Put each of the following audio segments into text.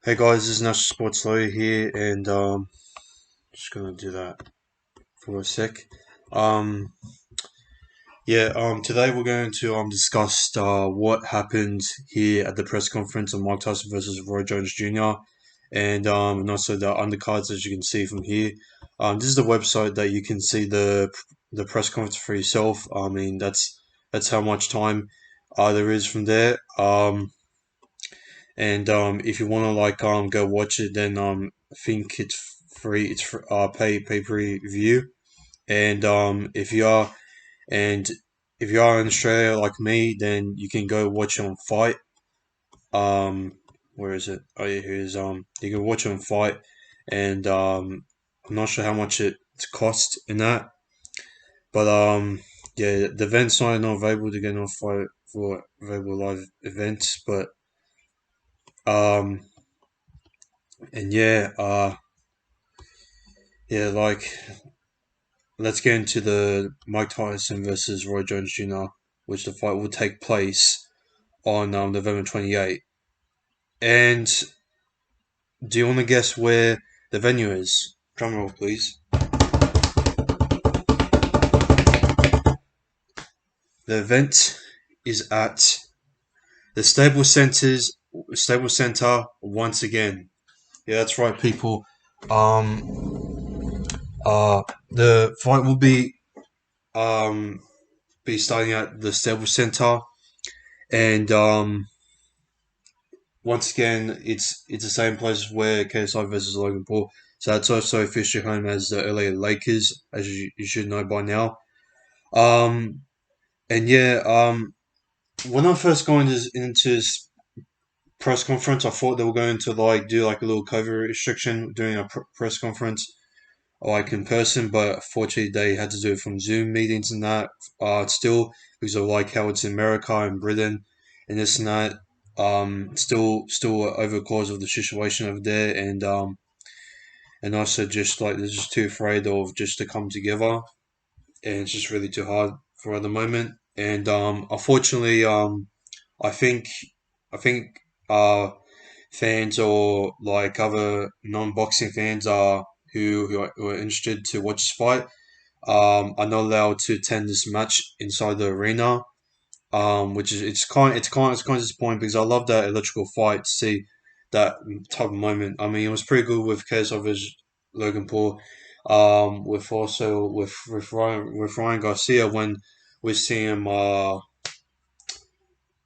Hey guys, this is National Sports Lawyer here, and just gonna do that for a sec. Um, today we're going to discuss what happened here at the press conference of Mike Tyson versus Roy Jones Jr. And also the undercards as you can see from here. This is the website that you can see the press conference for yourself. I mean that's how much time there is from there. And if you want to go watch it, then I think it's free. It's for pay per view. And and if you are in Australia like me, then you can go watch it on Fight. Um, where is it? Oh yeah, here it is. You can watch it on Fight, and I'm not sure how much it's cost in that, but yeah, the event's not available to get on Fight for available live events, but um, and yeah, let's get into the Mike Tyson versus Roy Jones Jr., which the fight will take place on November 28th. And do you want to guess where the venue is? Drum roll, please. The event is at the Stable Center once again. Yeah, that's right, people. The fight will be starting at the Stable Center, and once again, it's the same place where KSI versus Logan Paul. So that's also officially home as the LA Lakers, as you should know by now. Um, and yeah, when I first got into this press conference, I thought they were going to do like a little COVID restriction during a press conference, like in person, but fortunately they had to do it from Zoom meetings and that. Still because of like how it's in America and Britain and this and that. Still over cause of the situation over there, and also just like they're just too afraid of just to come together, and it's just really too hard for the moment. And unfortunately, I think I think fans or like other non-boxing fans who are interested to watch this fight are not allowed to attend this match inside the arena. Which is it's kind of disappointing because I love that electrical fight to see that type of moment. I mean, it was pretty good with KSI versus Logan Paul. With also with Ryan Garcia when we see him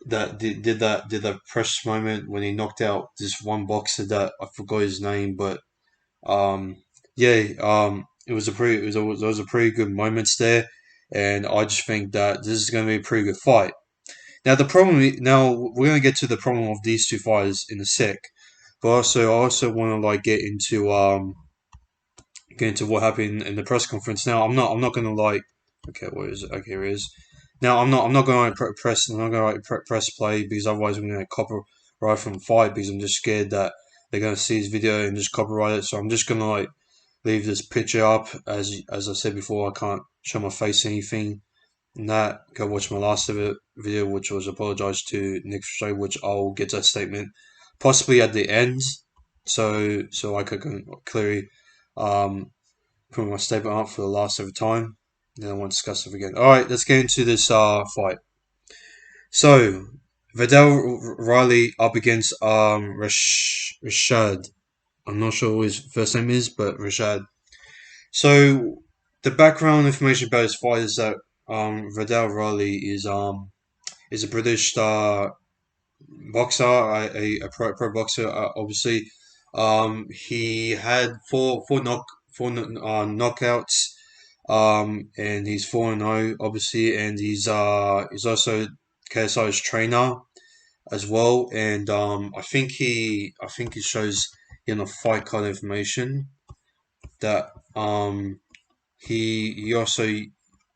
that did that precious moment when he knocked out this one boxer that I forgot his name, but um yeah it was a pretty there was a pretty good moments there, and I just think that this is going to be a pretty good fight. Now we're gonna get to the problem of these two fighters in a sec, but I also want to get into what happened in the press conference. Now I'm not gonna okay, where is it? Okay, here it is. Now I'm not gonna press play because otherwise I'm gonna get copyright from the fight because I'm just scared that they're gonna see his video and just copyright it. So I'm just gonna leave this picture up as I said before. I can't show my face or anything. And that, go watch my last of it video, which was apologize to Nick Straight, which I'll get that statement possibly at the end, so I can clearly um, put my statement up for the last of the time. Then I won't discuss it again. All right, let's get into this fight. So Vidal Riley up against Rashad. I'm not sure what his first name is, but Rashad. So the background information about his fight is that Vidal Riley is a British boxer, a pro boxer. Obviously, he had four knockouts, and he's 4-0, obviously, and he's also KSI's trainer as well. And I think he shows in the fight card information that he also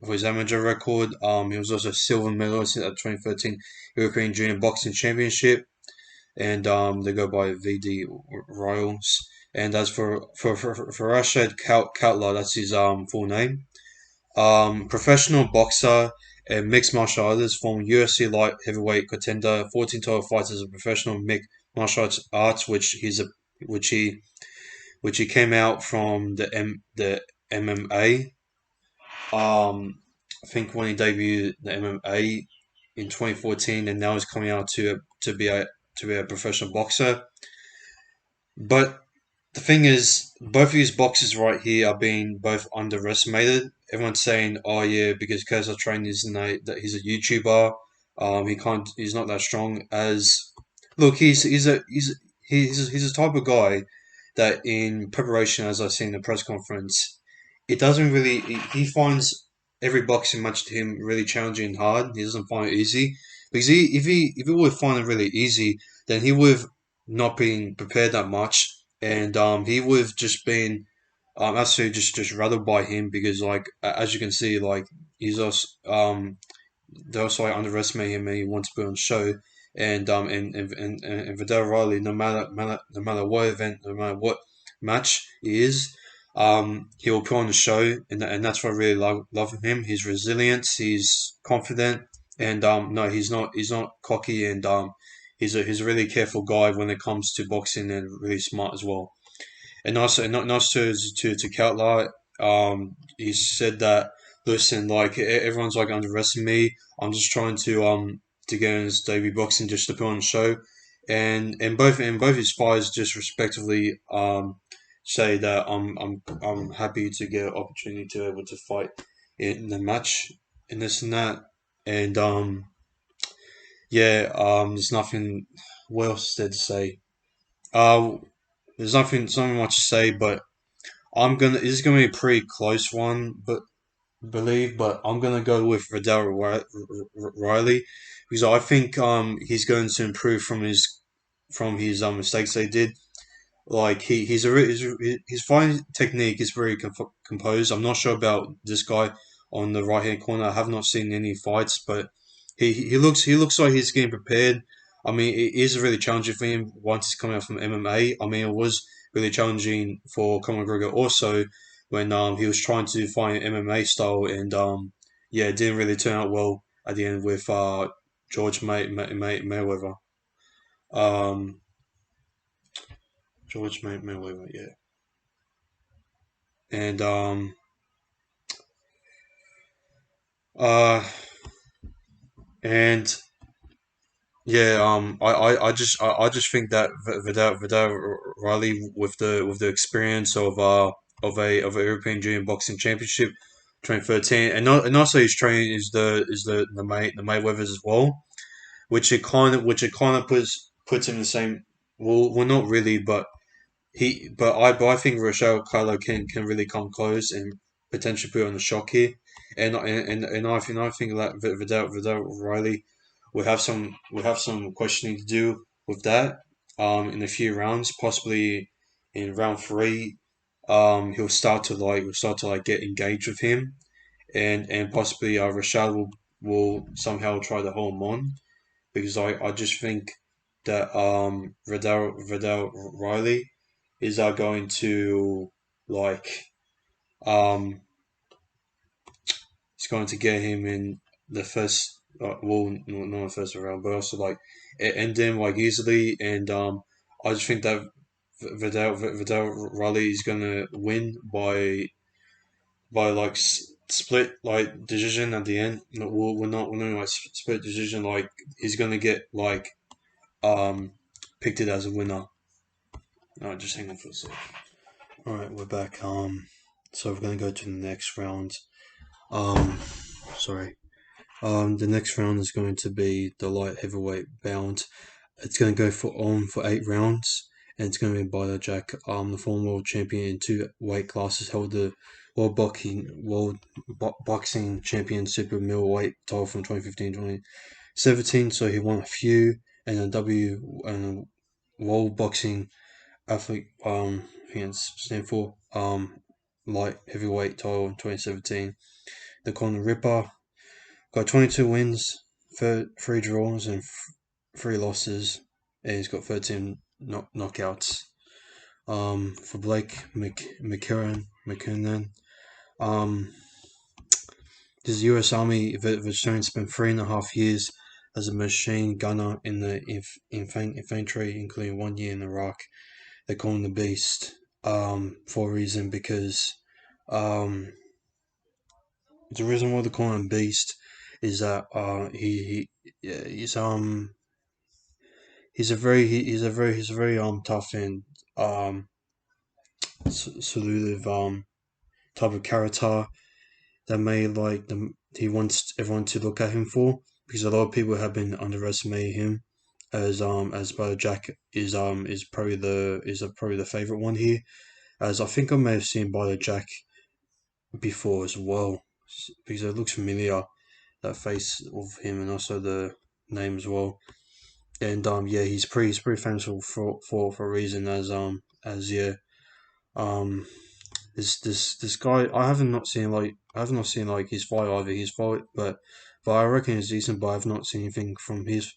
for his amateur record. He was also a silver medalist at 2013 European Junior Boxing Championship, and they go by VD Royals. And as for Rashad Koutlar, that's his full name. Professional boxer and mixed martial artist, former UFC light heavyweight contender, 14 total fights as a professional mixed martial arts, which he which he came out from the MMA. I think when he debuted the MMA in 2014, and now he's coming out to be a professional boxer. But the thing is, both of these boxers right here are being both underestimated. Everyone's saying, "Oh yeah, because Keza Train isn't that he's a YouTuber. He's not that strong as. Look, he's a type of guy that in preparation, as I see in the press conference, it doesn't really. He finds every boxing match to him really challenging and hard. He doesn't find it easy because if he would find it really easy, then he would have not been prepared that much, and he would have just been absolutely just rattled by him because as you can see, like he's also they also like underestimate him and he wants to put on show. And Vidal Riley, no matter what event, no matter what match he is, he will put on the show, and that's what I really love of him. His resilience, he's confident, and no, he's not cocky, and he's a really careful guy when it comes to boxing, and really smart as well. And also, and not nice to Keltler. He said that, listen, like everyone's like underestimating me. I'm just trying to get in this debut boxing just to put on a show, and both his fighters just respectively say that I'm happy to get an opportunity to able to fight in the match and this and that, and yeah, there's nothing. What else is there to say? Uh, there's nothing much to say, but this is gonna be a pretty close one, but believe, but I'm gonna go with Riley because I think he's going to improve from his mistakes they did. Like his fighting technique is very composed. I'm not sure about this guy on the right hand corner. I have not seen any fights, but he looks like he's getting prepared. I mean, it is really challenging for him once he's coming out from MMA. I mean, it was really challenging for Conor McGregor also when he was trying to find MMA style, and yeah, it didn't really turn out well at the end with Mayweather. Um, Mayweather, yeah, and uh and yeah, I just think that Vidal Riley with the experience of a European Junior Boxing Championship 2013, and also his training is the Mayweathers as well, which it kind of puts him in the same. Well, not really, but I think Rochelle Carlo can really come close and potentially put on the shock here, and I think that Vidal Riley will have some questioning to do with that. In a few rounds, possibly in round three, he'll start to like get engaged with him, and possibly Rochelle will somehow try to hold him on because I just think that Vidal Riley is going to like um it's going to get him in the first not the first round but also like end him like easily, and I just think that Vidal Riley is gonna win by like split like decision at the end. No, we're not like split decision, like he's gonna get like um picked it as a winner. Alright, just hang on for a sec. Alright, we're back. So we're gonna go to the next round. Um, sorry. The next round is going to be the light heavyweight bound. It's going to go for 8 rounds, and it's going to be by the Jack. The former world champion in two weight classes held the boxing champion super middleweight title from 2015-2017. So he won a few, and a world boxing athlete. I think it's stand for light heavyweight title in 2017. The Conor Ripper got 22 wins, 3 draws, and 3 losses, and he's got 13 knockouts. For Blake McKinnon, um, this U.S. Army veteran spent 3.5 years as a machine gunner in the infantry, including 1 year in Iraq. They call him the Beast for a reason because um, the reason why they call him Beast is that yeah, he's a very tough and um solutive type of character that may like he wants everyone to look at him for, because a lot of people have been underestimating him as Brother Jack is probably the favorite one here, as I think I may have seen Brother Jack before as well, because it looks familiar, that face of him and also the name as well. And yeah, he's pretty famous for a reason, as yeah, um this guy, I have not seen like his fight, either his fight, but I reckon it's decent. But I've not seen anything from his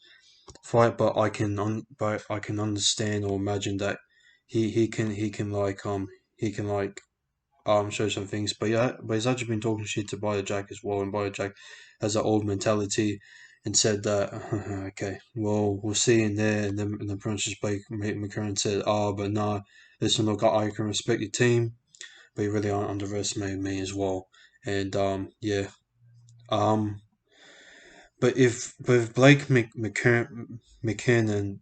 fight. But I can understand or imagine that he can like show some things. But yeah, but he's actually been talking shit to Bayer Jack as well, and Bayer Jack has that old mentality and said that okay, well we'll see in there, and then Princess Blake McCurran said, oh, but no, listen, look, I can respect your team, but you really underestimated me as well. And yeah, um, but if Blake McKinnon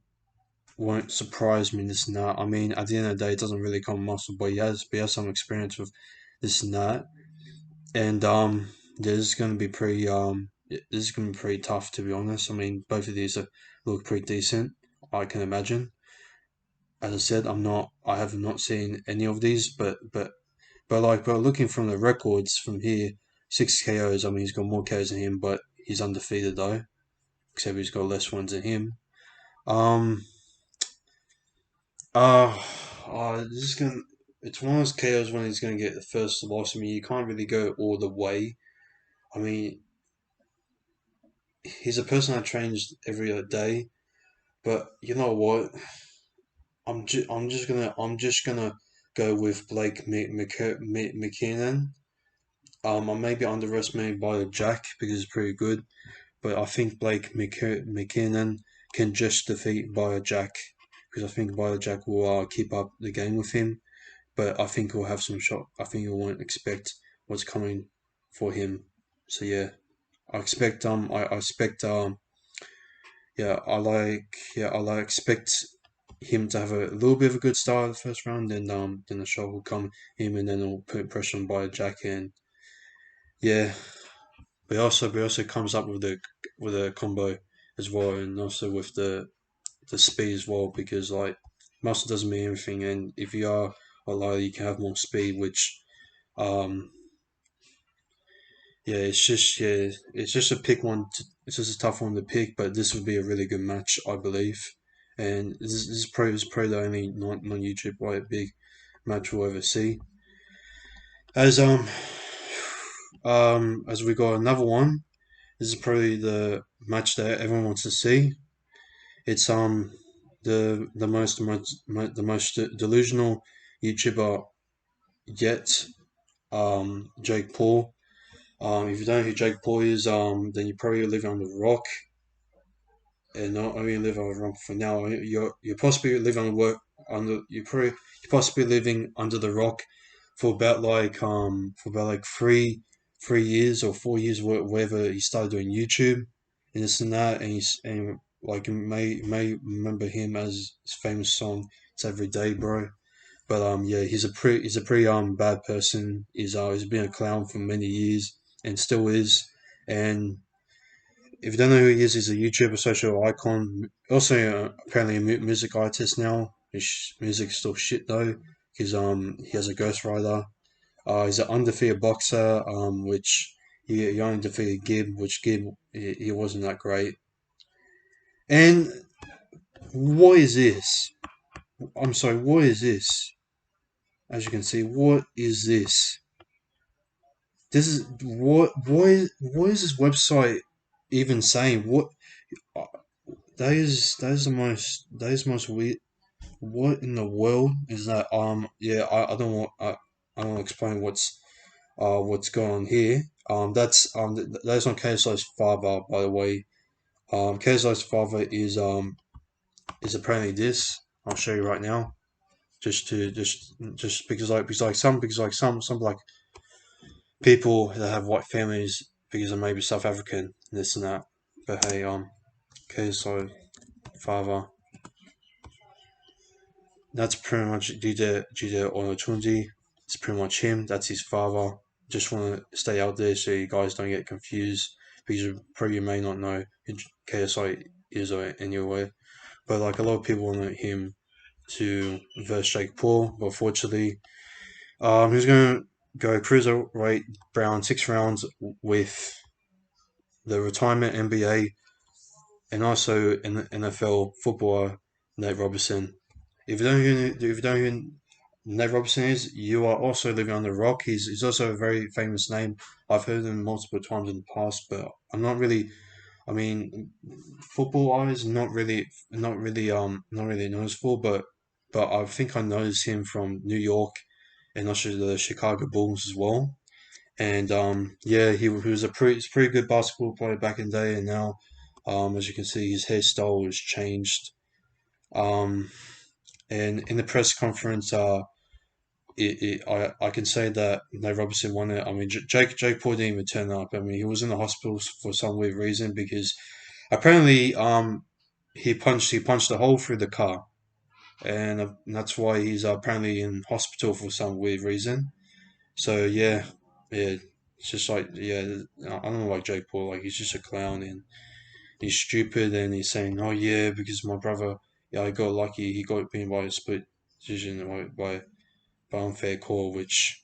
won't surprise me this and that. I mean, at the end of the day, it doesn't really come muscle, but he has some experience with this and that. And yeah, this is going to be pretty this is going to be pretty tough, to be honest. I mean, both of these look pretty decent. I can imagine. As I said, I have not seen any of these, but looking from the records from here, 6 KOs. I mean, he's got more KOs than him, but he's undefeated though, except he's got less ones than him. Um, uh, this is gonna. It's one of those KOs when he's gonna get the first loss. I mean, you can't really go all the way. I mean, he's a person that trains every other day, but you know what? I'm just gonna go with Blake McKinnon. I may be underestimated by Jack because he's pretty good, but I think Blake McKinnon can just defeat Jack, because I think Jack will keep up the game with him, but I think he'll have some shot. I think he won't expect what's coming for him. So yeah, I expect I like expect him to have a little bit of a good start of the first round, then the shot will come him, and then it'll put pressure on Jack, and yeah, but he also comes up with a combo as well, and also with the speed as well, because like muscle doesn't mean everything, and if you are a lighter, you can have more speed, which um it's just a pick one. It's just a tough one to pick, but this would be a really good match, I believe. And this is probably the only non YouTube white big match we'll ever see. As as we got another one. This is probably the match that everyone wants to see. It's the most delusional YouTuber yet, Jake Paul. If you don't know who Jake Paul is, then you probably live under a rock, and not only live under a rock for now. You're possibly living on work under you're possibly living under the rock for about like 3 years or 4 years, wherever he started doing YouTube and this and that, and like you may remember him as his famous song "It's Every Day, Bro." But yeah, he's a pretty bad person. He's been a clown for many years and still is. And if you don't know who he is, he's a YouTuber, social icon. Also, apparently a music artist now. His music's still shit though, because he has a ghostwriter. He's an undefeated boxer, which he only defeated Gibb, which Gibb he wasn't that great. And what is this? I'm sorry, what is this? As you can see, what is this? This is what is this website even saying? What uh, that is the most weird. What in the world is that? Yeah, I don't want I don't want to explain what's going on here. That's not KSI's father, by the way. KSI's father is apparently this. I'll show you right now. Just because some like people that have white families because of maybe South African this and that. But hey, KSI father. That's pretty much Jide Onotunji. It's pretty much him. That's his father. Just want to stay out there so you guys don't get confused because you probably may not know who KSI is or anywhere. But like a lot of people want him to verse Jake Paul, but fortunately, he's going to go cruiserweight round 6 rounds with the retirement NBA and also an NFL footballer Nate Robinson. If you don't even Nate Robinson is, you are also living on the rock. He's also a very famous name. I've heard him multiple times in the past, but I'm not really. I mean, football wise, not really noticeable, but I think I noticed him from New York and also the Chicago Bulls as well. And yeah, he was he's a pretty good basketball player back in the day, and now, as you can see, his hairstyle has changed. Um, and in the press conference, I can say that Nate Robinson won it. I mean, Jake Paul didn't even turn up. I mean, he was in the hospital for some weird reason because apparently he punched a hole through the car, and that's why he's apparently in hospital for some weird reason. So yeah, it's just like I don't know like Jake Paul, like he's just a clown and he's stupid and he's saying, oh yeah, because my brother, yeah, I got lucky, he got beaten by a split decision by unfair call, which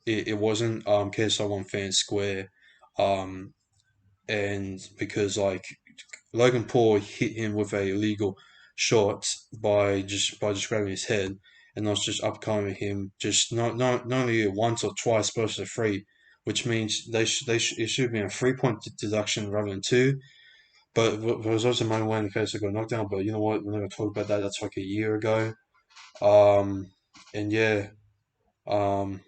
it wasn't. KSI won fair and square, um, and because like Logan Paul hit him with a illegal shot by just grabbing his head, and I was just upcoming him just not only once or twice, but also three, which means it should have been a 3 point deduction rather than two. But there was also my way in the case I got knocked down. But you know what? We're not gonna talk about that. That's like a year ago. Um, and yeah. Um,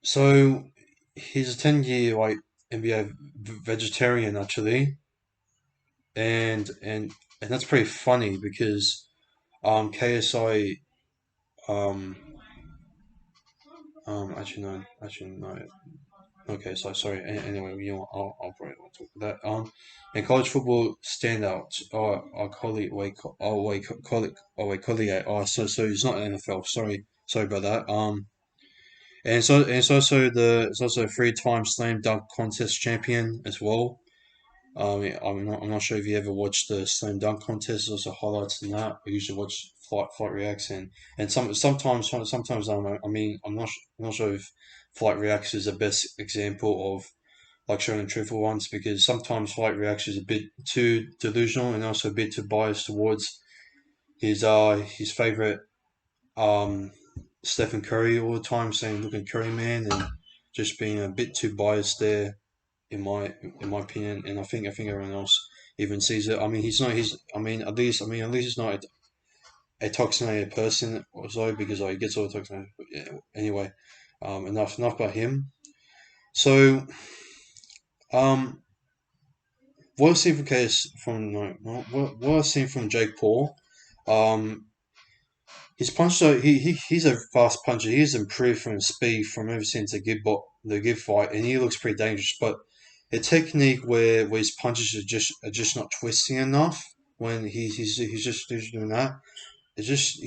so he's a 10 year like NBA vegetarian actually, and that's pretty funny because KSI um actually no. Okay, so sorry. Anyway, you know what, I'll probably won't talk about that. In college football standouts. I'll call it wait. Oh wait, call it. Oh wait, call it. So he's not NFL. Sorry about that. And it's also a 3 time slam dunk contest champion as well. I'm not sure if you ever watched the slam dunk contest. There's also highlights in that. I usually watch Flight Reacts and sometimes I mean I'm not sure if Flight Reacts is the best example of like showing truthful ones because sometimes Flight Reacts is a bit too delusional and also a bit too biased towards his favorite um Stephen Curry all the time, saying "Look at Curry man" and just being a bit too biased there in my opinion, and I think everyone else even sees it. I mean, he's at least he's not a toxinated person or so because he gets all the toxinated. But yeah, anyway, enough about him. So um, what I've seen from case from no, no, what I've seen from Jake Paul, um, his punch so he's a fast puncher. He's improved from his speed from ever since the give fight, and he looks pretty dangerous. But a technique where his punches are just not twisting enough when he's just doing that. It's just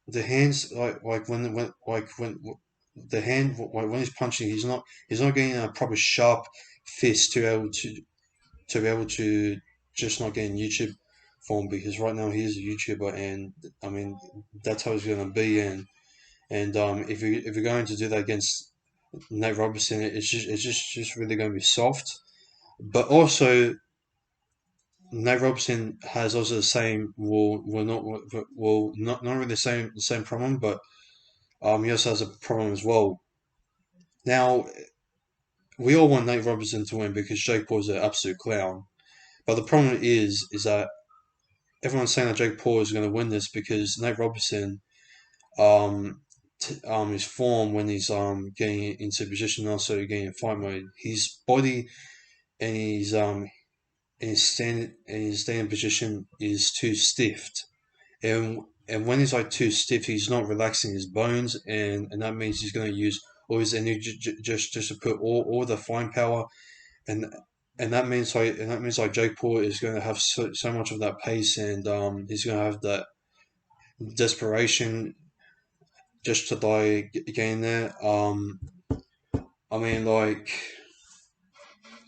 the hands like when the hand when he's punching, he's not getting a proper sharp fist to be able to just not get in YouTube form because right now he is a YouTuber and I mean that's how he's gonna be and if you're going to do that against Nate Robinson, it's just really going to be soft. But also Nate Robinson has also the same not really the same problem, but he also has a problem as well. Now we all want Nate Robinson to win because Jake Paul's an absolute clown. But the problem is that everyone's saying that Jake Paul is going to win this because Nate Robinson um, his form when he's getting into position, also getting in fight mode. His body and his standing position is too stiff, and when he's like too stiff, he's not relaxing his bones, and that means he's going to use all his energy just to put all the fine power, and that means like Jake Paul is going to have so much of that pace, and he's going to have that desperation just to like get in there. I mean like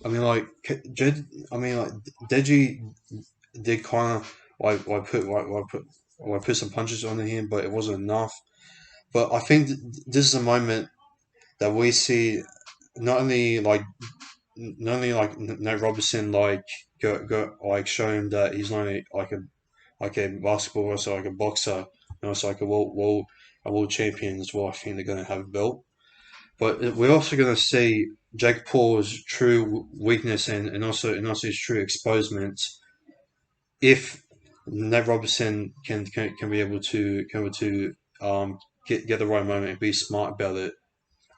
I mean like Jed, I mean like Deji did kind of put some punches on him, but it wasn't enough. But I think this is a moment that we see not only like Nate Robinson like go like showing that he's not only like a basketball, also like a boxer, and also like a world champion as well. I think they're going to have a belt, but we're also going to see Jake Paul's true weakness and also his true exposement if Nate Robinson can be able to get the right moment and be smart about it.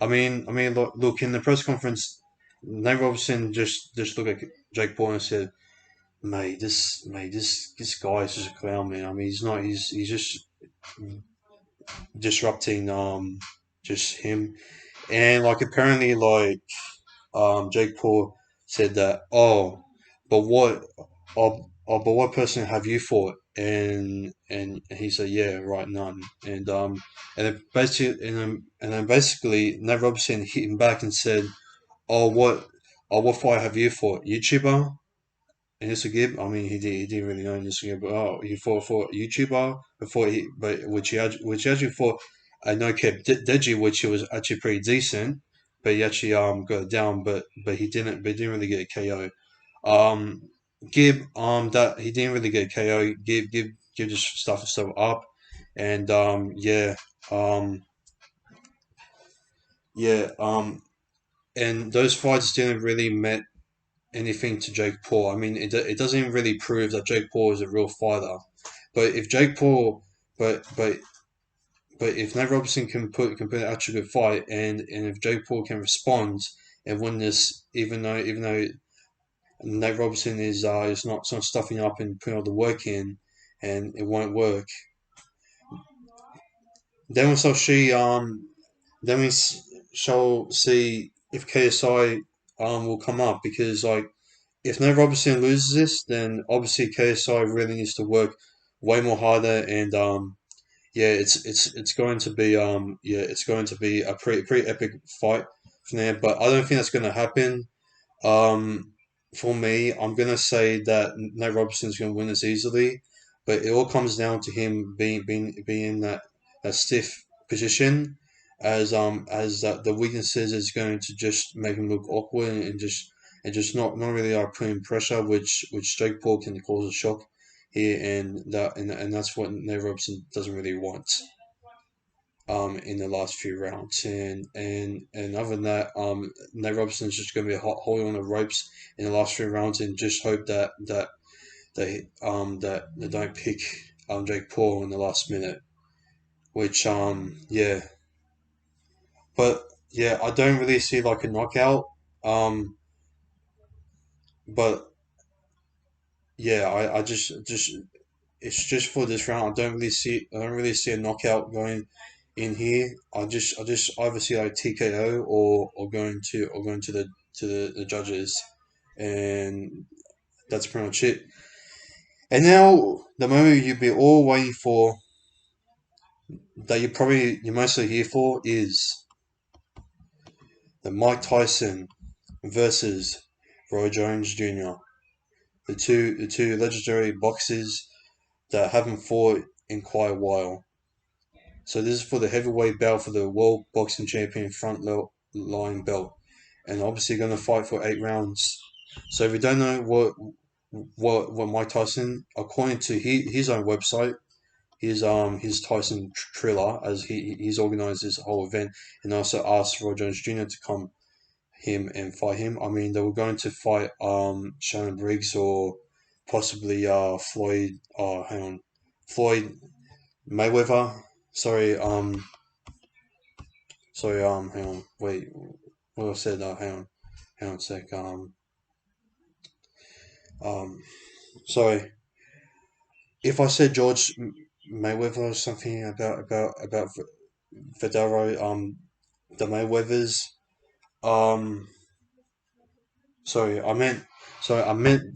Look in the press conference, Nate Robinson just looked at Jake Paul and said, this guy is just a clown, man. I mean, he's not. He's just disrupting just him, and like apparently Jake Paul said that, but what but what person have you fought? And he said, yeah, right, none. And then basically Nate Robinson hit him back and said, oh what fight have you fought? YouTuber? And it's a Gibb. I mean, he didn't really know this Gibb, but he fought for a YouTuber before which he actually fought a no cap Deji, which was actually pretty decent, but he actually got it down, but he didn't really get a KO. Gibb that he didn't really get a KO. Gibb just stuffed himself up, and um yeah and those fights didn't really met anything to Jake Paul. I mean, it doesn't really prove that Jake Paul is a real fighter. But if Jake Paul, but if Nate Robinson can put an actual good fight, and if Jake Paul can respond and win this, even though Nate Robinson is not stuffing up and putting all the work in, and it won't work, then we shall see then we shall see if KSI will come up because like if Nate Robinson loses this, then obviously KSI really needs to work way more harder, and it's going to be it's going to be a pretty epic fight from there. But I don't think that's going to happen. Um, for me, I'm going to say that Nate Robinson is going to win this easily, but it all comes down to him being in that stiff position, as the weaknesses is going to just make him look awkward and just not really putting pressure, which Jake Paul can cause a shock here, and that's what Nate Robinson doesn't really want in the last few rounds. And other than that, Nate Robinson's just going to be holding on the ropes in the last few rounds and just hope that they don't pick Jake Paul in the last minute. Which but yeah, I don't really see like a knockout. Um, but yeah, I just it's just for this round. I don't really see a knockout going in here. I just either see like TKO or going to the judges, and that's pretty much it. And now the moment you've been all waiting for, that you're mostly here for, is the Mike Tyson versus Roy Jones Jr. The two legendary boxers that haven't fought in quite a while. So this is for the heavyweight belt for the World Boxing Champion line belt, and obviously going to fight for 8 rounds. So if you don't know what Mike Tyson, according to his own website, his Tyson Triller, as he's organized this whole event, and also asked Roy Jones Jr. to come him and fight him. I mean, they were going to fight Shannon Briggs or possibly Floyd. Hang on, Floyd Mayweather. Sorry, Sorry, hang on, wait, what I said, hang on a sec, um, sorry, if I said Mayweather or something about Federo, the Mayweathers, um, sorry, I meant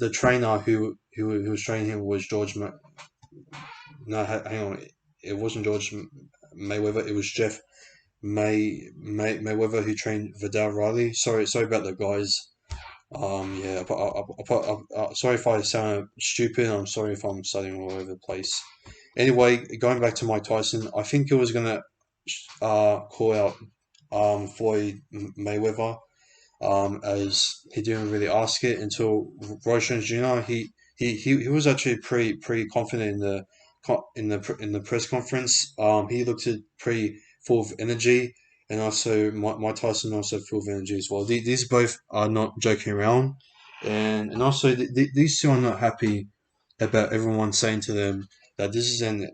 the trainer who was training him was no, hang on, it wasn't Mayweather, it was Jeff Mayweather who trained Vidal Riley. Sorry about the guys. Yeah, sorry if I sound stupid. I'm sorry if I'm studying all over the place. Anyway, going back to Mike Tyson, I think he was gonna call out Floyd Mayweather, as he didn't really ask it until Roy Jones Jr. He was actually pretty confident in the press conference. He looked at pretty full of energy, and also Mike Tyson also full of energy as well. These both are not joking around, and also these two are not happy about everyone saying to them that this is an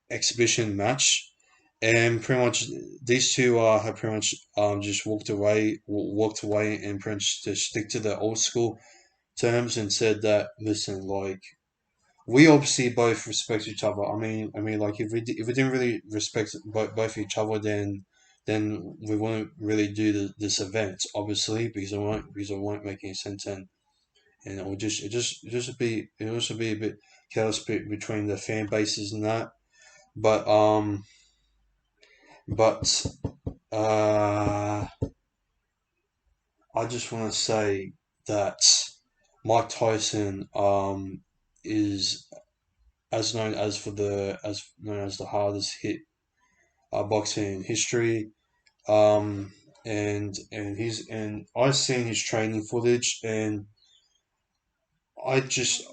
exhibition match, and pretty much these two have pretty much just walked away, and pretty much just stick to the old school terms and said that, listen, like, we obviously both respect each other. I mean, like, if we didn't really respect both each other, then we wouldn't really do this event, obviously, because it won't make any sense, and it would also be a bit chaos between the fan bases and that. But but uh, I just want to say that Mike Tyson is as known as the hardest hit boxer in history. And I've seen his training footage, and I just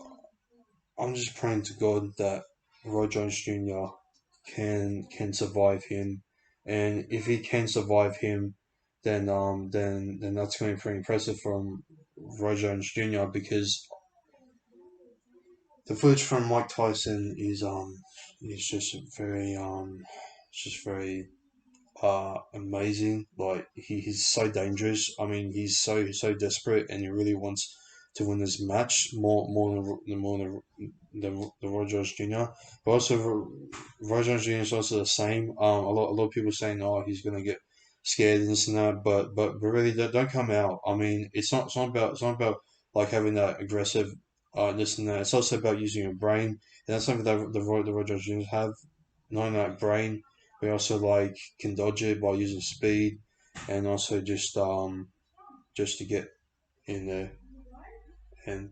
I'm just praying to God that Roy Jones Jr. can survive him, and if he can survive him, then that's going to be pretty impressive from Roy Jones Jr. because the footage from Mike Tyson is just very amazing. Like, he's so dangerous. I mean, he's so desperate, and he really wants to win this match more than Roy Jones Jr. But also, Roy Jones Jr. is also the same. A lot of people saying, oh, he's gonna get scared and this and that, but really, don't come out. I mean, it's not about like having that aggressive this and that. It's also about using your brain, and that's something that the Roy Jones Jr. have, knowing that brain. We also like can dodge it by using speed, and also just to get in there. And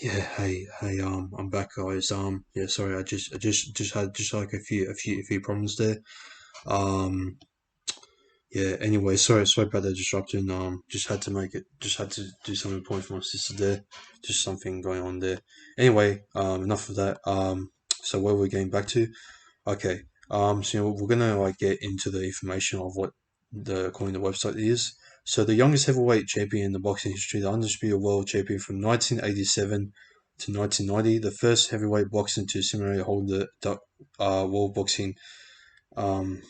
yeah, I'm back, guys. Yeah, sorry, I just had just like a few problems there. Um, yeah. Anyway, sorry about that disruption. Just had to do something important for my sister there. Just something going on there. Anyway, enough of that. So where we're getting back to? Okay. So we're gonna like get into the information of what the according to the website is. So the youngest heavyweight champion in the boxing history, the undisputed world champion from 1987 to 1990, the first heavyweight boxer to similarly hold the world boxing um,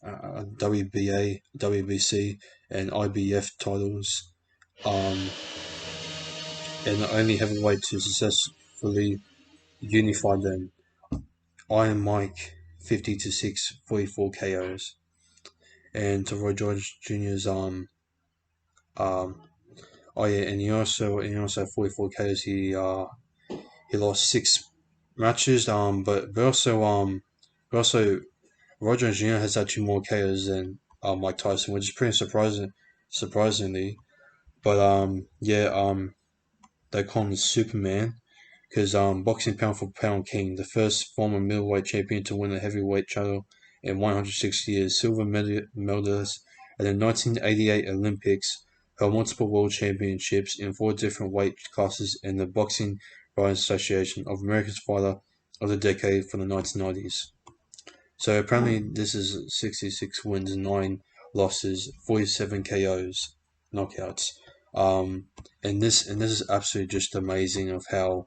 WBA, WBC, and IBF titles, um, and the only heavyweight to successfully unify them. Iron Mike, 50 to 6, 44 KOs. And to Roy George Jr.'s um oh yeah, and he also had 44 KOs. He lost 6 matches, but also Roy Jones Jr. has actually more KOs than Mike Tyson, which is pretty surprisingly. But yeah, they call him Superman because boxing pound for pound king, the first former middleweight champion to win a heavyweight title in 160 years, silver medalist at the 1988 Olympics, held multiple world championships in 4 different weight classes in the Boxing Writers Association of America's Fighter of the Decade for the 1990s. So apparently this is 66 wins, 9 losses, 47 KOs, knockouts. Um, and this is absolutely just amazing of how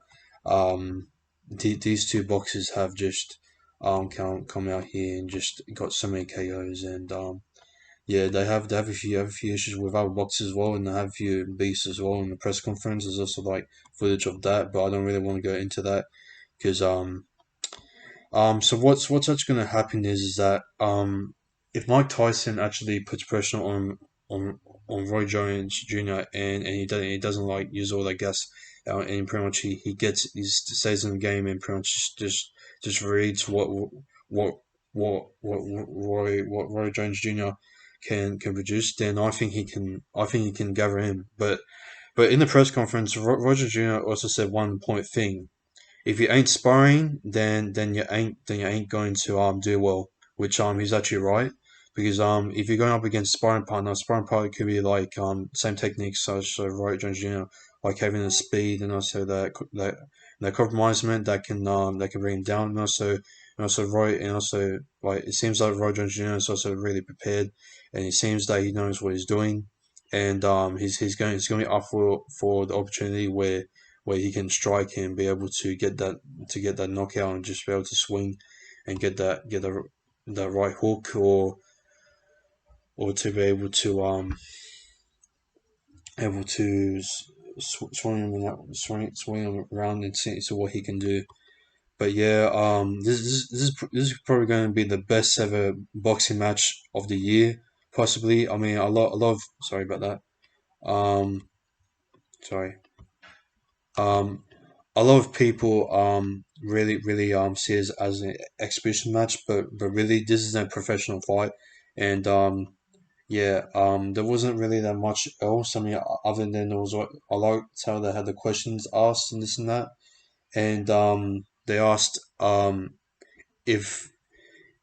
these two boxers have just come out here and just got so many KOs. And yeah, they have a few issues with other boxers as well, and they have a few beasts as well in the press conference. There's also like footage of that, but I don't really want to go into that because so what's actually going to happen is that if Mike Tyson actually puts pressure on on Roy Jones Jr. and he doesn't like use all that gas, and pretty much he stays in the game and pretty much just reads what what Roy Jones Jr. can produce, then I think he can gather him. But in the press conference, Roger Jr. also said one point thing: if you ain't sparring, then you ain't going to do well. Which he's actually right, because if you're going up against sparring partner could be like same techniques such so Roy Jones Jr. like having the speed and also that compromisement that can bring him down, and also Roy and also like it seems like Roy Jones Jr. is also really prepared, and it seems that he knows what he's doing, and he's going to be up for the opportunity where he can strike and be able to get that knockout and just be able to swing and get that right hook, or to be able to swing around and see what he can do. But yeah, this is probably going to be the best ever boxing match of the year, possibly. I mean, a lot of sorry about that. Sorry. Um, a lot of people really see it as an exhibition match, but really this is a professional fight, and yeah, there wasn't really that much else. I mean, other than there was I liked how they had the questions asked and this and that, and they asked if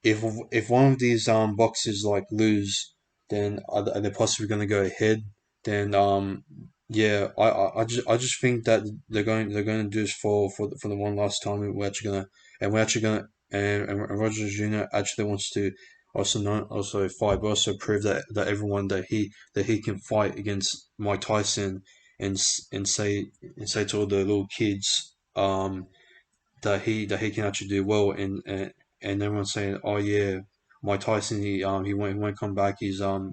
if one of these boxes like lose, then are they possibly going to go ahead? Then yeah, I just think that they're going to do this for the one last time. We're actually gonna and Roger Jr. actually wants to also fight, but also prove that everyone that he can fight against Mike Tyson and say to all the little kids that he can actually do well, and everyone's saying, oh yeah, Mike Tyson, he won't come back. He just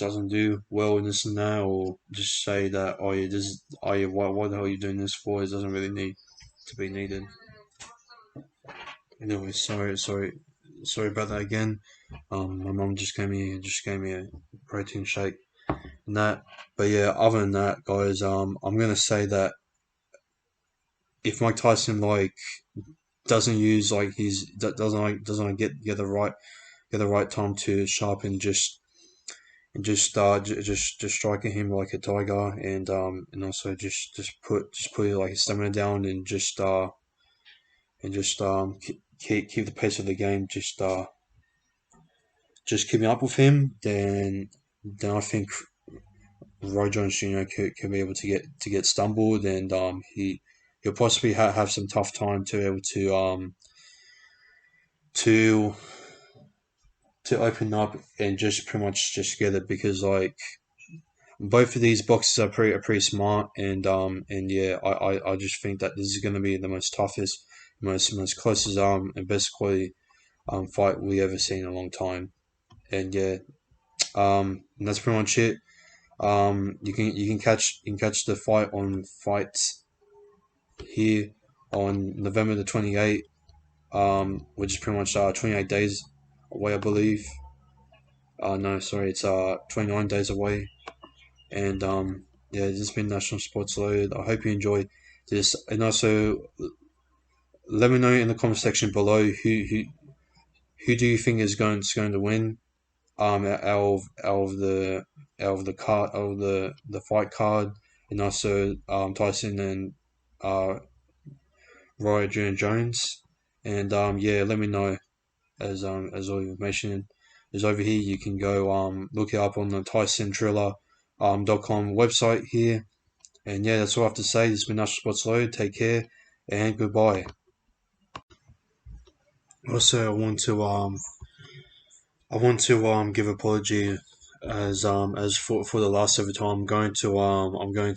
doesn't do well in this and that, or just say that, oh yeah, why the hell are you doing this for? It doesn't really need to be needed. Anyway, sorry about that again. My mom just gave me a protein shake and that. But yeah, other than that, guys, I'm gonna say that if Mike Tyson doesn't use like he's that doesn't get the right time to sharpen just striking him like a tiger, and also just put like his stamina down, and just keep the pace of the game, just keeping up with him, then I think Roy Jones Jr. could be able to get stumbled, and he'll possibly have some tough time to be able to to open up and just pretty much just get it, because like both of these boxes are pretty smart, and yeah, I just think that this is going to be the most toughest, most closest and best quality fight we ever seen in a long time. And yeah, and that's pretty much it. You can catch the fight on Fights here on November the 28th, which is pretty much 28 days away, I believe. No, sorry, it's 29 days away. And yeah, this has been National Sports Load. I hope you enjoyed this, and also let me know in the comment section below who do you think is going to win out of the fight card, and also Tyson and uh Roy Jones. And yeah, let me know as all the information is over here. You can go look it up on the Tyson Triller .com website here. And yeah, that's all I have to say. This has been National Sports Load. Take care and goodbye. Also, I want to give apology as for the last ever time. I'm going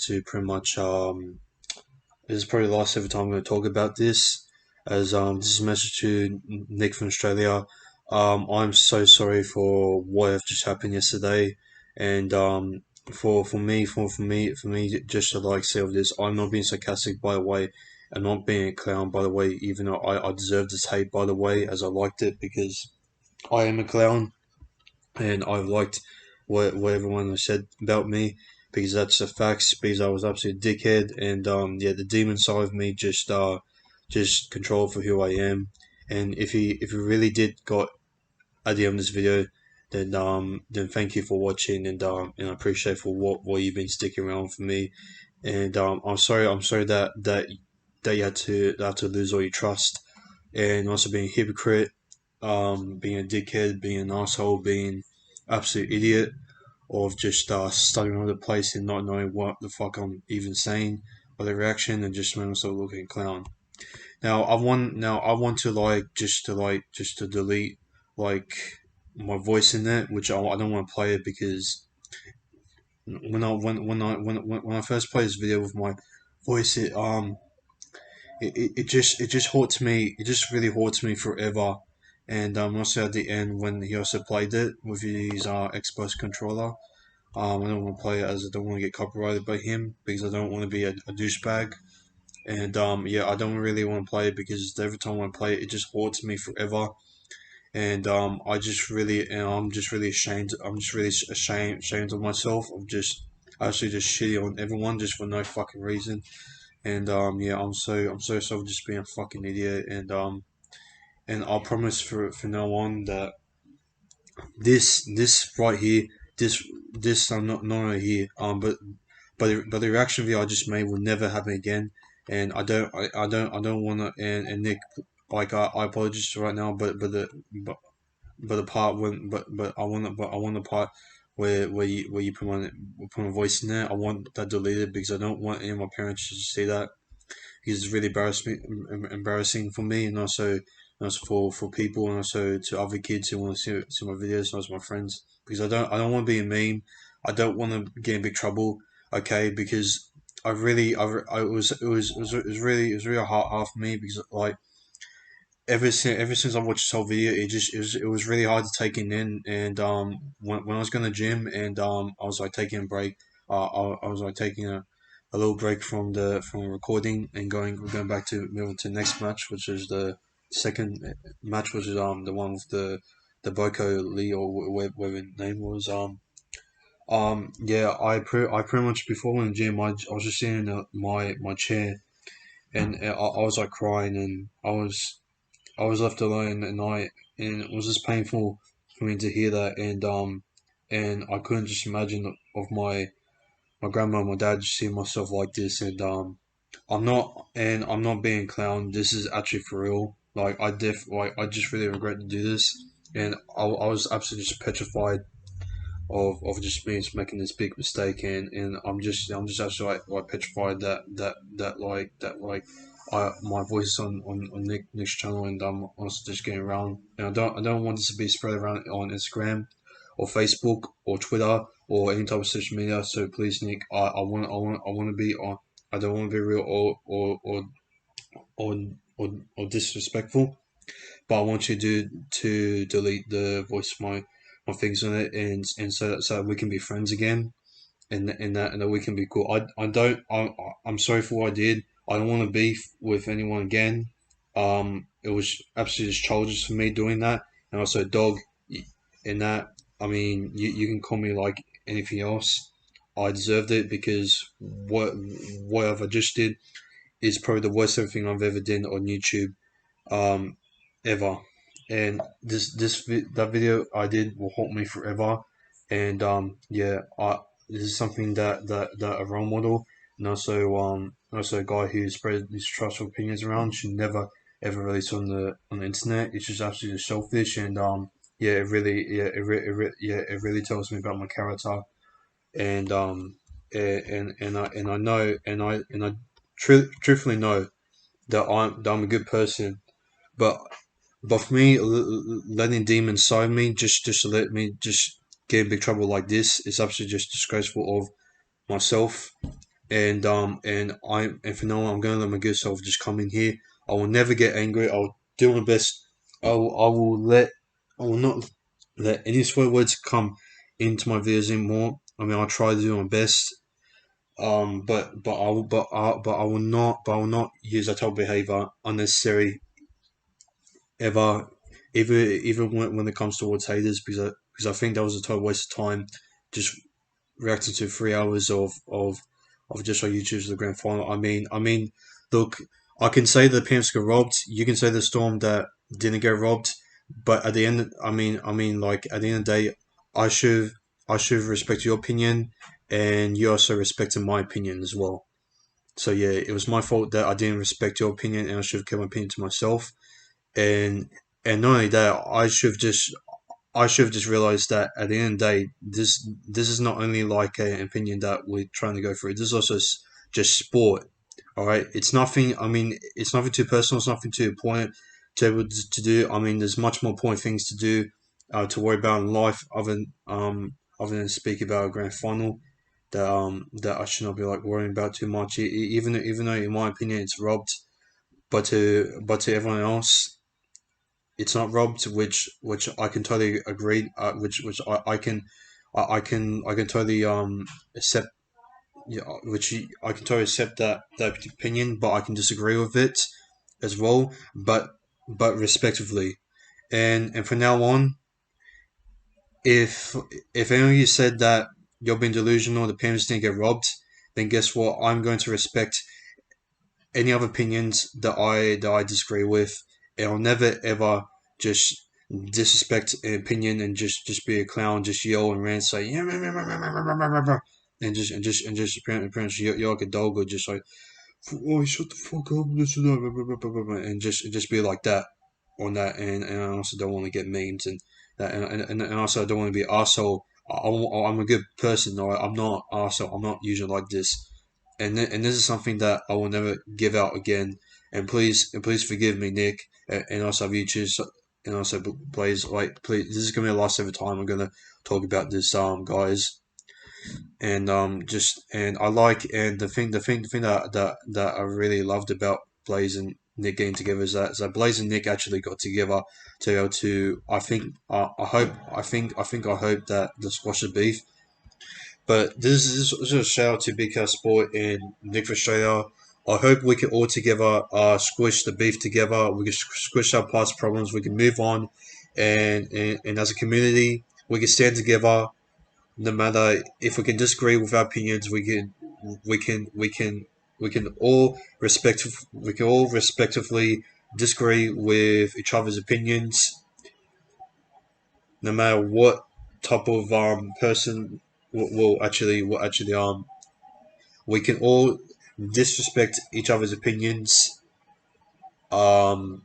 to pretty much this is probably the last ever time I'm going to talk about this. as this is a message to Nick from Australia. I'm so sorry for what have just happened yesterday, and for me just to like say of this, I'm not being sarcastic by the way. I'm not being a clown by the way, even though I deserve this hate by the way, as I liked it because I am a clown and I liked what everyone has said about me because that's the facts. Because I was absolutely a dickhead, and yeah, the demon side of me just control for who I am. And if he really did got at the end of this video, then thank you for watching, and I appreciate for what you've been sticking around for me. And I'm sorry that you had to lose all your trust, and also being a hypocrite, being a dickhead, being an asshole, being absolute idiot, of just stuttering all over the place and not knowing what the fuck I'm even saying, or the reaction, and just made myself look like a clown. Now I want to just to delete like my voice in there, which I don't want to play it because when I first played this video with my voice, it just haunts me. It just really haunts me forever. And also at the end when he also played it with his Xbox controller, I don't want to play it as I don't want to get copyrighted by him because I don't want to be a douchebag. And yeah, I don't really want to play it because every time I play it, it just haunts me forever. And I'm just really ashamed. I'm just really ashamed of myself. I'm just actually just shitty on everyone just for no fucking reason. And yeah, I'm so sorry for just being a fucking idiot. And I'll promise for now on that this right here, this this I'm not right here. But the reaction video I just made will never happen again. And I don't want to. And Nick, like I apologize right now, but the part when but I want the part where you put my voice in there. I want that deleted because I don't want any of my parents to see that. It's really embarrassing for me, and also for people, and also to other kids who want to see my videos, and also my friends, because I don't want to be a meme. I don't want to get in big trouble. Okay, because it was really hard for me because like ever since I watched this whole video, it was really hard to take it in. And when I was going to the gym and I was like taking a break, I was like taking a little break from recording and going back to moving to the next match, which is the second match, which is the one with the Boko Lee or whatever the name was. Yeah, I pretty much before in the gym, I was just sitting in my chair, and I was like crying, and I was left alone at night, and it was just painful for me to hear that. And I couldn't just imagine of my grandma and my dad just seeing myself like this. And I'm not being a clown. This is actually for real. Like I just really regret to do this, and I was absolutely just petrified of just me just making this big mistake. And I'm just actually like petrified that my voice is on Nick's channel, and I'm also just getting around. And I don't want this to be spread around on Instagram or Facebook or Twitter or any type of social media. So please, Nick, I want to be on. I don't want to be real or or disrespectful, but I want you to delete the voice of my things on it, and so we can be friends again, and that we can be cool. I'm sorry for what I did. I don't want to beef with anyone again. It was absolutely just childish for me doing that, and also dog. In that, I mean, you can call me like anything else. I deserved it because whatever I just did is probably the worst thing I've ever done on YouTube, um, ever. And that video I did will haunt me forever. And yeah, this is something that a role model, and also a guy who spread these trustful opinions around should never ever release on the internet. It's just absolutely selfish. And yeah, it really tells me about my character. And I know, and I truthfully know that I'm a good person. But for me, letting demons inside me just to let me just get in big trouble like this is absolutely just disgraceful of myself. And for now, I'm gonna let my good self just come in here. I will never get angry. I'll do my best. I will not let any swear words come into my videos anymore. I mean, I'll try to do my best. But I will not use that type of behavior unnecessary ever, even when it comes towards haters, because I think that was a total waste of time, just reacting to 3 hours of just on YouTube's the grand final. Look, I can say the Panthers got robbed. You can say the Storm that didn't get robbed, but at the end, like at the end of the day, I should I should respect your opinion, and you also respected my opinion as well. So yeah, it was my fault that I didn't respect your opinion, and I should have kept my opinion to myself. And and not only that, I should have just realized that at the end of the day, this is not only like an opinion that we're trying to go through. This is also just sport. All right, it's nothing. I mean, it's nothing too personal. It's nothing too important to able to do. I mean, there's much more important things to do, to worry about in life, other than speak about a grand final. That I should not be like worrying about too much. Even though in my opinion it's robbed, but to everyone else it's not robbed, which I can totally agree. Which I can totally accept. Yeah, I can totally accept that opinion, but I can disagree with it as well. But respectively, and from now on, if any of you said that you're being delusional, the parents didn't get robbed, then guess what? I'm going to respect any other opinions that I disagree with, and I'll never ever just disrespect an opinion and just be a clown, just yell and rant, say yeah, and just apparently yell like a dog or just like oh shut the fuck up, and just be like that on that, and I also don't want to get memes and that, and also I don't want to be an arsehole. I'm a good person, or I'm not arsehole. I'm not usually like this, and this is something that I will never give out again. And please forgive me, Nick, and also YouTube, and also please please. This is gonna be the last ever time I'm gonna talk about this, guys. And just and I like and the thing that I really loved about Blaze and Nick getting together is that Blaze and Nick actually got together to go to. I hope that the squash the beef, but this is a shout out to Big Cat Sport and Nick for Australia. I hope we can all together squish the beef together. We can squish our past problems. We can move on, and as a community, we can stand together. No matter if we can disagree with our opinions, we can we can we can all respectively disagree with each other's opinions, no matter what type of person will actually we can all disrespect each other's opinions. Um,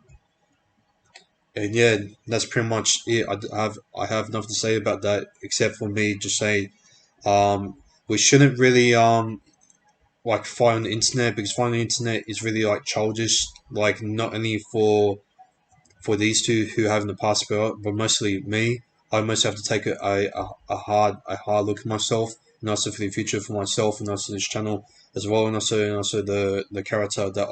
and yeah, that's pretty much it. I have nothing to say about that except for me just saying we shouldn't really like fight on the internet because fighting on the internet is really like childish. Like not only for these two who have in the past, but mostly me. I mostly have to take a hard look at myself, and also for the future for myself, and also this channel as well, and also the character that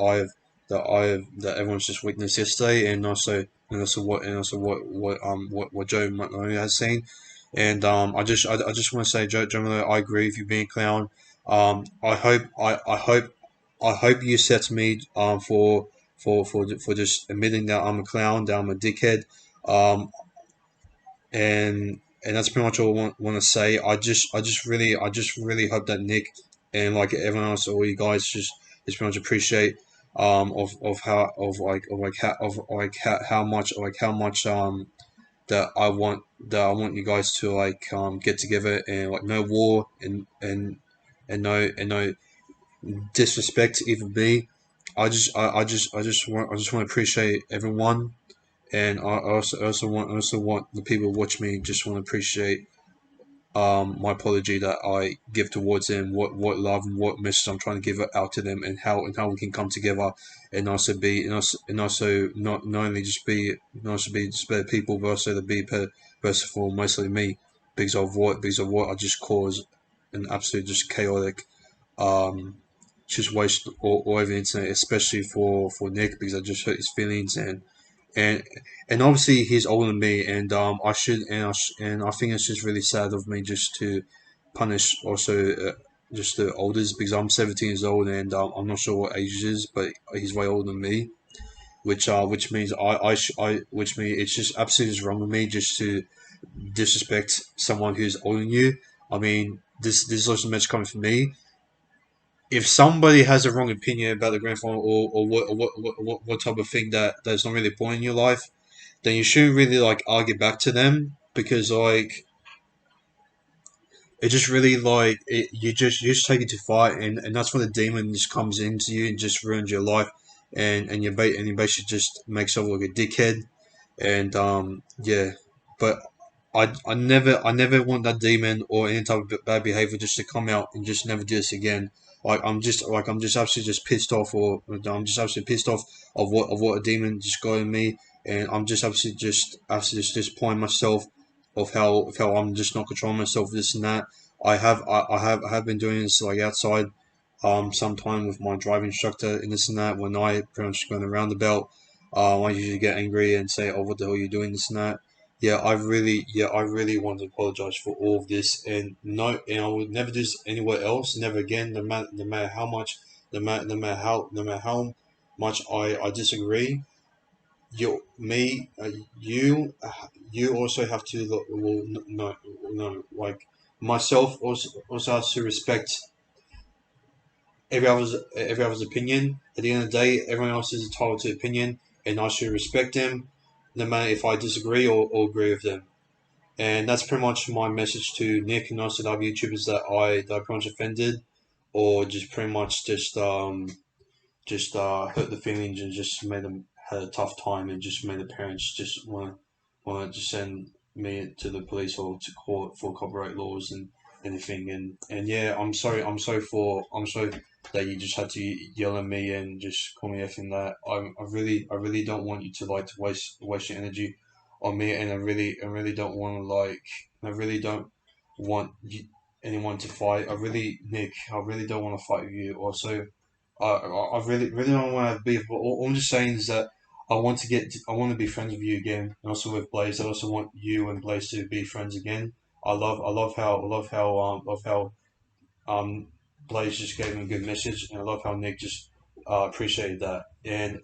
everyone's just witnessed yesterday, and also what Joe McNamara has seen, and I just want to say Joe McNamara, I agree with you being a clown. I hope you accept me for just admitting that I'm a clown, that I'm a dickhead, um, and that's pretty much all want to say. I just really hope that Nick and like everyone else, all you guys, just pretty much appreciate how much that I want you guys to like get together and like no war and no disrespect even me. I just want to appreciate everyone, and also want the people who watch me just want to appreciate my apology that I give towards them, what love and what message I'm trying to give out to them, and how we can come together and also be and also not only just be not also be just better people, but also to be person for mostly me because of what I just caused an absolute just chaotic um just waste all over the internet, especially for Nick because I just hurt his feelings and and obviously he's older than me and I should and I think it's just really sad of me just to punish also just the oldest because I'm 17 years old and I'm not sure what age he is, but he's way older than me, which means I which means it's just absolutely just wrong with me just to disrespect someone who's older than you. I mean, this is also a message coming from me. If somebody has a wrong opinion about the grand final or what type of thing that's not really important in your life, then you shouldn't really like argue back to them because like it just really like you just take it to fight and that's when the demon just comes into you and just ruins your life and you basically just makes yourself look like a dickhead and yeah, but I never want that demon or any type of bad behavior just to come out and just never do this again. I'm just absolutely just pissed off, or I'm just absolutely pissed off of what a demon just got in me, and I'm just absolutely just disappointing myself of how I'm just not controlling myself, this and that. I have been doing this like outside sometime with my driving instructor and this and that. When I pretty much go around the belt, I usually get angry and say, "Oh, what the hell are you doing?" This and that. Yeah, I really want to apologize for all of this, and no, and I would never do this anywhere else, never again. No matter how much, no matter how much I disagree. You also have to look. Well, no, no, like myself also has to respect every other's opinion. At the end of the day, everyone else is entitled to opinion, and I should respect them, no matter if I disagree or agree with them. And that's pretty much my message to Nick and also the other YouTubers that I pretty much offended, or just pretty much just hurt the feelings and just made them had a tough time and just made the parents just want to just send me to the police or to court for copyright laws and anything and yeah, I'm sorry that you just had to yell at me and just call me effing that. I really don't want you to like to waste your energy on me, and I really don't want to like I really don't want anyone to fight. Nick, I really don't want to fight with you. Also, I really don't want to be. All I'm just saying is that I want to be friends with you again, and also with Blaze. I also want you and Blaze to be friends again. I love how um Blaze just gave him a good message, and I love how Nick just appreciated that, and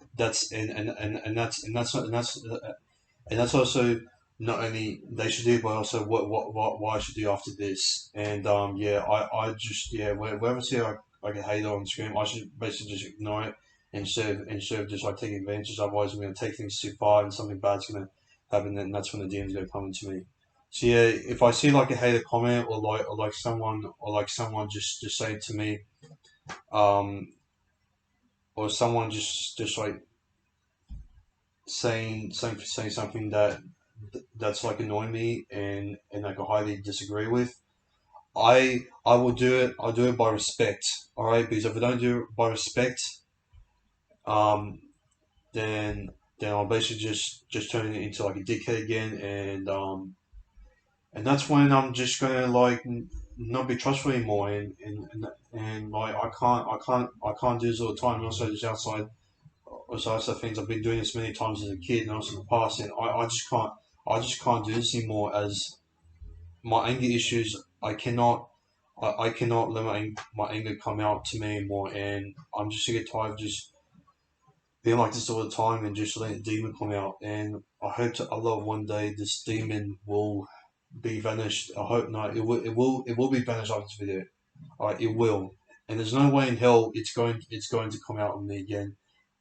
that's also not only they should do, but also what I should do after this. And yeah, I just yeah, wherever I see like a hater on the screen, I should basically just ignore it instead of just like taking advantage. Otherwise, I'm gonna take things too far, and something bad's gonna happen, and that's when the DM's gonna come into me. So yeah, if I see like a hater comment or like someone just say to me, um, or someone just like saying something that's like annoying me and like I highly disagree with, I will do it. I'll do it by respect. All right, because if I don't do it by respect, um, then I'll basically just turn it into like a dickhead again, and that's when I'm just gonna like not be trustful anymore, and like I can't do this all the time. And also just outside things, I've been doing this many times as a kid and also in the past, and I just can't do this anymore as my anger issues. I cannot let my anger come out to me anymore, and I'm just sick and tired of just being like this all the time and just letting the demon come out. And I hope to Allah one day this demon will be vanished. I hope not. It will be vanished after this video. Alright, it will. And there's no way in hell it's going to come out on me again.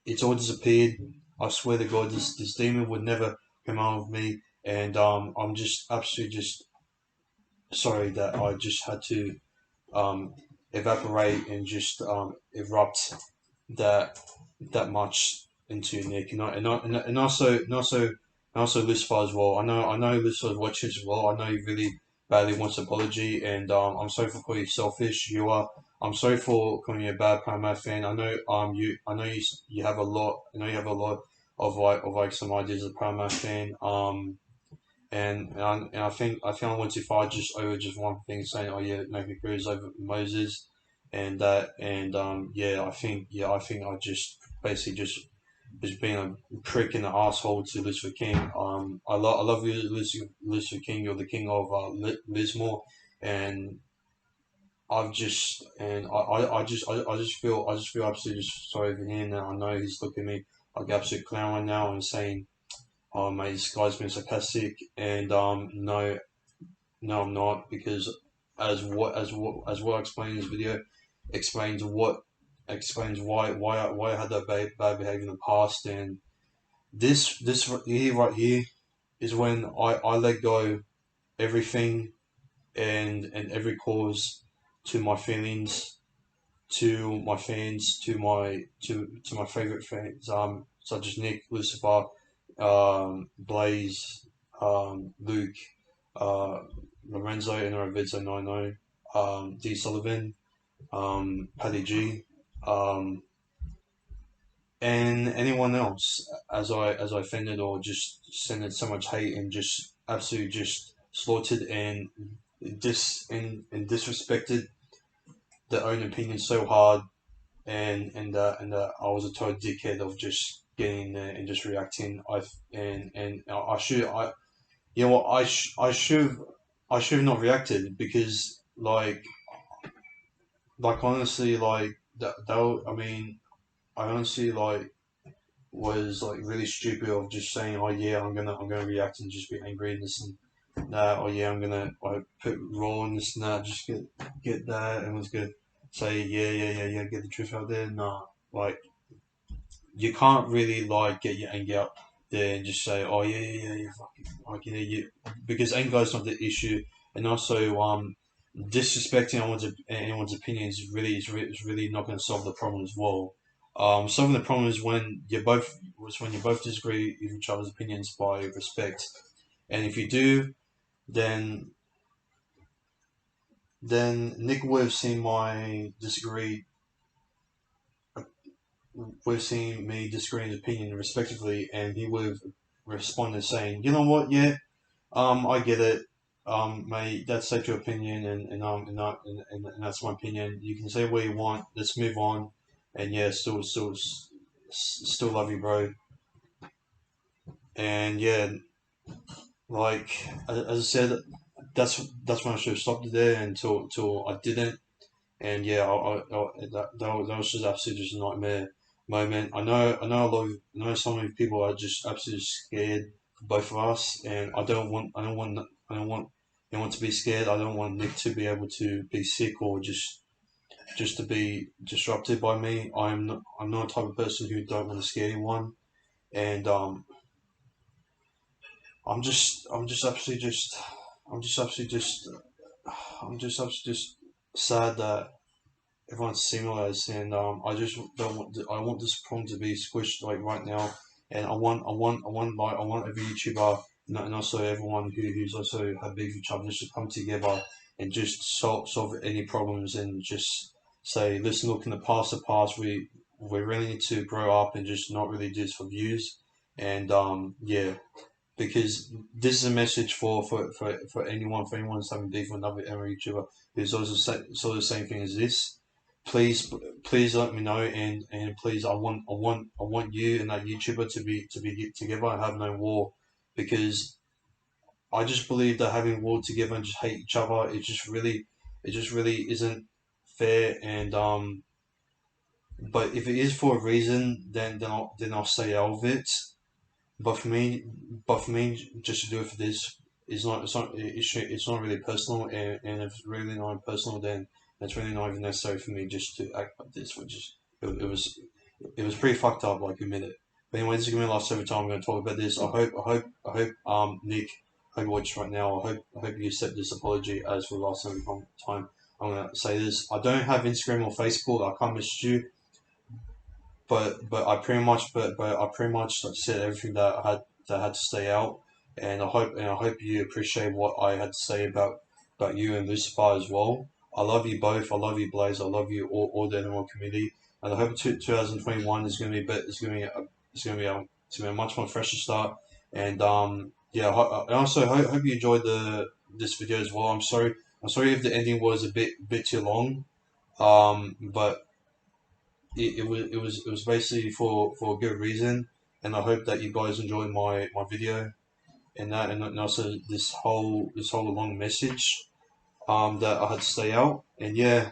It's all disappeared. I swear to God, this demon would never come out of me. And I'm just absolutely just sorry that I just had to um, evaporate and just erupt that that much into Nick, and also Lucifer as well. I know Lucifer watches as well. I know he really badly wants an apology, and I'm sorry for calling you selfish. You are. I'm sorry for calling you a bad Paramount fan. I know you have a lot. I know you have a lot of like some ideas of Paramount fan. And I think I went too far just over just one thing saying, oh yeah, Nathan Cruz over Moses, yeah, I think I just basically just being a prick and an asshole to Lucifer King. I love you, Lucifer King. You're the king of Lismore, and I just feel absolutely just sorry for him. And I know he's looking at me like an absolute clown right now and saying, "Oh mate, this guy's been sarcastic," and no, no, I'm not, because as what I explained in this video explains what explains why I had that bad behavior in the past. And this right here is when I let go everything and every cause to my feelings, to my fans, to my favorite fans, such as Nick, Lucifer, Blaze, Luke, uh, Lorenzo, Inoravidza 90, D Sullivan, Paddy G, um, and anyone else as I offended or just sending so much hate and just absolutely just slaughtered and disrespected their own opinion so hard, and I was a total dickhead of just getting there and just reacting. I should I you know what I should have not reacted, because like honestly, I mean, I honestly was like really stupid of just saying, oh yeah, I'm gonna react and just be angry and this and that. Oh yeah, I'm gonna like put raw and this and that, just get that. Everyone's gonna say yeah, get the truth out there. Nah, like you can't really like get your anger out there and just say, oh yeah, fucking like you, because anger is not the issue, and also disrespecting anyone's opinion is really not going to solve the problem as well. Solving the problem is when you both disagree with each other's opinions by respect, and if you do, then Nick would have seen my disagree we've seen me disagreeing his opinion respectively, and he would have responded saying, "You know what? Yeah, I get it. Mate, that's such your opinion, and that's my opinion. You can say what you want. Let's move on." And yeah, still love you, bro. And yeah, like as I said, that's when I should have stopped it there until I didn't. And yeah, that was just absolutely just a nightmare moment. I know some of the people are just absolutely scared for both of us, and I don't want anyone to be scared. I don't want Nick to be able to be sick or just to be disrupted by me. I'm not the type of person who don't want to scare anyone, and I'm just absolutely just I'm just absolutely just I'm just absolutely just sad that everyone's similar, and I just don't want I want this problem to be squished like right now, and I want every YouTuber and also everyone who's also had beef with each other just to come together and just solve any problems and just say, listen, look, in the past, we really need to grow up and just not really do this for views, and yeah, because this is a message for anyone who's having beef with another YouTuber who's also sort of the same thing as this. Please, please let me know, and please, I want you and that YouTuber to be together and have no war, because I just believe that having war together and just hate each other, it just really isn't fair. And but if it is for a reason, then I'll stay out of it. But for me, just to do it for this is not. It's not really personal, and if it's really not personal, then it's really not even necessary for me just to act like this. Which is it was pretty fucked up. Like admit it. But anyway, this is gonna be the last ever time I'm gonna talk about this. I hope Nick, I hope you watch right now. I hope you accept this apology as for the last time. I'm gonna say this. I don't have Instagram or Facebook. I can't message you, but I pretty much said everything that I had to stay out, and I hope you appreciate what I had to say about you and Lucifer as well. I love you both. I love you, Blaze. I love you, all the animal community, and I hope 2021 is going to be better. It's going to be a much more fresher start, and yeah. I also hope you enjoyed the this video as well. I'm sorry if the ending was a bit too long. But it was basically for a good reason, and I hope that you guys enjoy my video and that, and also this whole long message that I had to stay out. And yeah,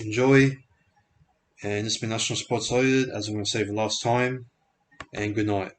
enjoy. And it's been National Sports Loaded, as I'm going to say the last time. And good night.